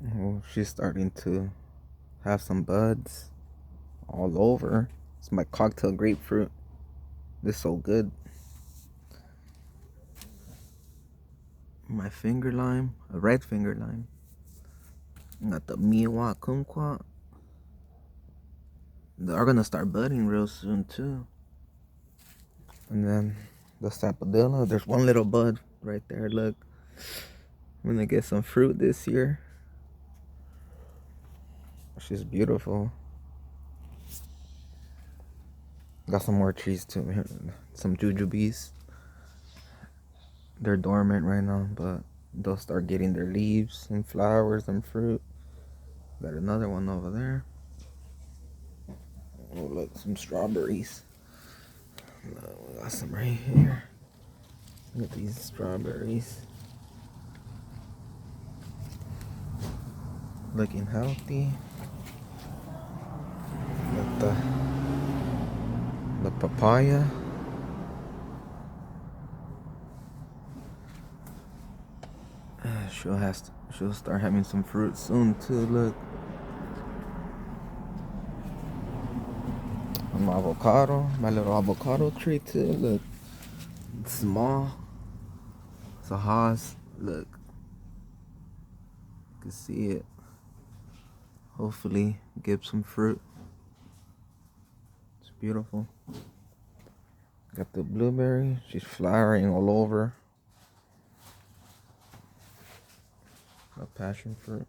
Oh, she's starting to have some buds all over. It's my cocktail grapefruit. This is so good. My finger lime, a red finger lime. Got the Miwa kumquat. They're gonna start budding real soon too. And then the sapodilla. There's one little bud right there. Look, I'm gonna get some fruit this year. She's beautiful. Got some more trees too. Some jujubes. They're dormant right now, but they'll start getting their leaves and flowers and fruit. Got another one over there. Oh, look, some strawberries. Look, we got some right here. Look at these strawberries. Looking healthy. Got the papaya. She'll start having some fruit soon too. Look. My avocado, my little avocado tree too. Look. It's small. It's a Haas. Look. You can see it. Hopefully give some fruit. It's beautiful. Got the blueberry. She's flowering all over. A passion fruit.